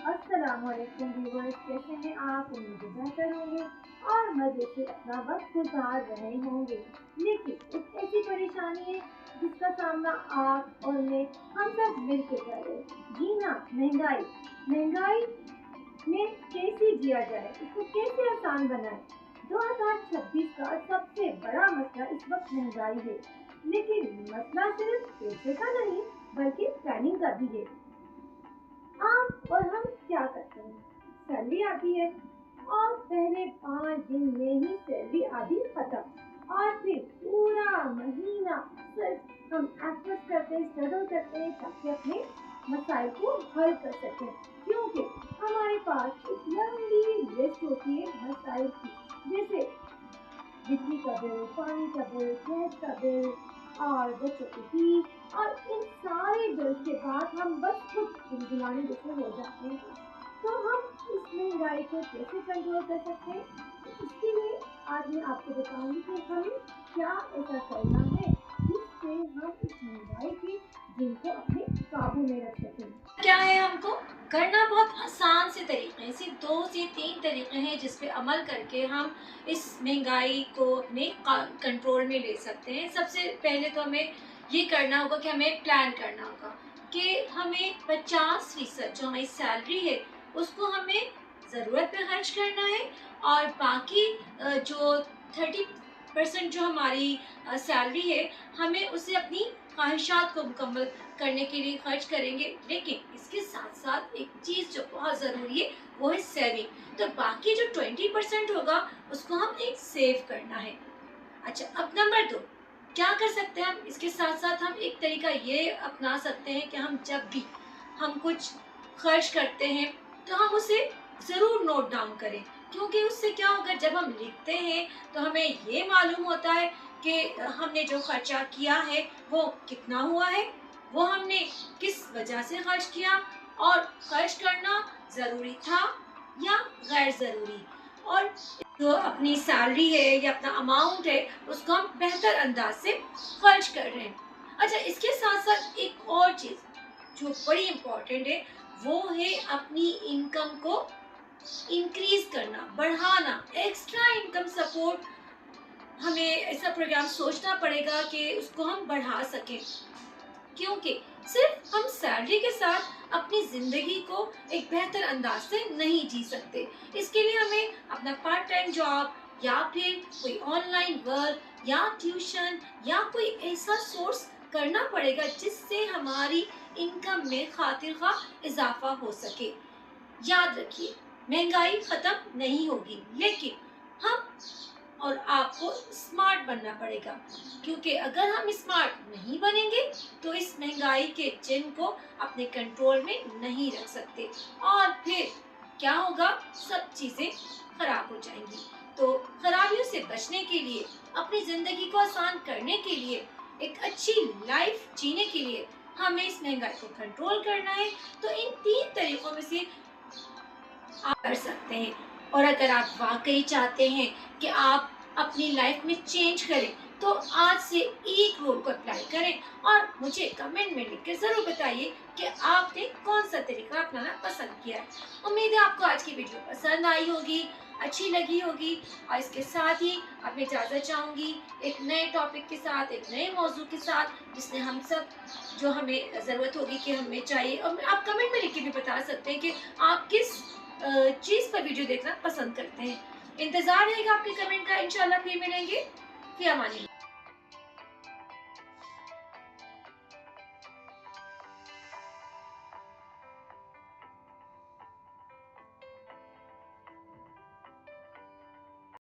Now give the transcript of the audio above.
अस्सलामुअलैकुम व्यूअर्स, कैसे हैं आप? उम्मीद बेहतर होंगे और मजे से अपना वक्त गुजार रहे होंगे। लेकिन एक ऐसी परेशानी है जिसका सामना आप और मैं हम सब मिलकर कर रहे हैं। जी हाँ, महंगाई। महंगाई में कैसे जिया जाए, इसको कैसे आसान बनाए। 2026 का सबसे बड़ा मसला इस वक्त महंगाई है। लेकिन मसला सिर्फ पैसे का नहीं बल्कि प्लानिंग का भी है। आप और हम क्या करते हैं? सैलरी आती है और पहले 5 दिन में ही सैलरी आधी खत्म और फिर पूरा महीना सिर्फ हम एफर्ट करते हैं, स्ट्रगल करते हैं ताकि अपने मसाइल को हल कर सकें, क्योंकि हमारे पास एक लंबी लिस्ट होती है मसाइल की, जैसे बिजली का बिल, पानी का बिल, गैस का बिल और बच्चों की फीस। और इन सारे बिल के बाद हम बस खुद गुनगुनाने जैसे हो जाते हैं। तो हम इस महंगाई को कैसे कंट्रोल कर सकते हैं? तो इसके लिए आज मैं आपको बताऊंगी कि हमें क्या ऐसा करना है जिससे हम इस महंगाई के दिन को अपने काबू में रख सकें। क्या है, हमको करना बहुत आसान से तरीके हैं। सिर्फ 2 से 3 तरीके हैं जिस पे अमल करके हम इस महंगाई को अपने कंट्रोल में ले सकते हैं। सबसे पहले तो हमें ये करना होगा कि हमें प्लान करना होगा कि हमें 50% जो हमारी सैलरी है उसको हमें ज़रूरत पे खर्च करना है और बाकी जो 30% जो हमारी सैलरी है हमें उसे अपनी ख्वाहिशात को मुकम्मल करने के लिए खर्च करेंगे। लेकिन इसके साथ साथ एक चीज़ जो बहुत ज़रूरी है वो है सेविंग। तो बाकी जो 20% होगा उसको हम एक सेव करना है। अच्छा, अब नंबर 2 क्या कर सकते हैं हम? इसके साथ साथ हम एक तरीका ये अपना सकते हैं कि हम जब भी हम कुछ खर्च करते हैं तो हम उसे ज़रूर नोट डाउन करें, क्योंकि उससे क्या होगा, जब हम लिखते हैं तो हमें ये मालूम होता है कि हमने जो खर्चा किया है वो कितना हुआ है, वो हमने किस वजह से खर्च किया और खर्च करना ज़रूरी था या गैर ज़रूरी, और जो अपनी सैलरी है या अपना अमाउंट है उसको हम बेहतर अंदाज से खर्च कर रहे हैं। अच्छा, इसके साथ साथ एक और चीज़ जो बड़ी इम्पोर्टेंट है वो है अपनी इनकम को इंक्रीज करना, बढ़ाना। एक्स्ट्रा इनकम सपोर्ट, हमें ऐसा प्रोग्राम सोचना पड़ेगा कि उसको हम बढ़ा सकें, क्योंकि सिर्फ हम सैलरी के साथ अपनी ज़िंदगी को एक बेहतर अंदाज से नहीं जी सकते। इसके लिए हमें अपना पार्ट टाइम जॉब या फिर कोई ऑनलाइन वर्क या ट्यूशन या कोई ऐसा सोर्स करना पड़ेगा जिससे हमारी इनकम में खातिर खा इजाफा हो सके। याद रखिए, महंगाई ख़त्म नहीं होगी, लेकिन हम और आपको स्मार्ट बनना पड़ेगा, क्योंकि अगर हम स्मार्ट नहीं बनेंगे तो इस महंगाई के जिन को अपने कंट्रोल में नहीं रख सकते और फिर क्या होगा, सब चीज़ें खराब हो जाएंगी। तो खराबियों से बचने के लिए, अपनी ज़िंदगी को आसान करने के लिए, एक अच्छी लाइफ जीने के लिए हमें इस महंगाई को कंट्रोल करना है। तो इन 3 तरीकों में से आप कर सकते हैं। और अगर आप वाकई चाहते हैं कि आप अपनी लाइफ में चेंज करें तो आज से एक रूल को अप्लाई करें और मुझे कमेंट में लिख के ज़रूर बताइए कि आपने कौन सा तरीका अपनाना पसंद किया है। उम्मीद है आपको आज की वीडियो पसंद आई होगी, अच्छी लगी होगी। और इसके साथ ही अब मैं इजाज़त चाहूँगी एक नए टॉपिक के साथ, एक नए मौजू के साथ, जिसमें हम सब जो हमें ज़रूरत होगी कि हमें चाहिए। और आप कमेंट में लिख के भी बता सकते हैं कि आप किस चीज़ पर वीडियो देखना पसंद करते हैं। इंतज़ार रहेगा आपके कमेंट का। इंशाल्लाह फिर मिलेंगे। फ़ी अमान अल्लाह।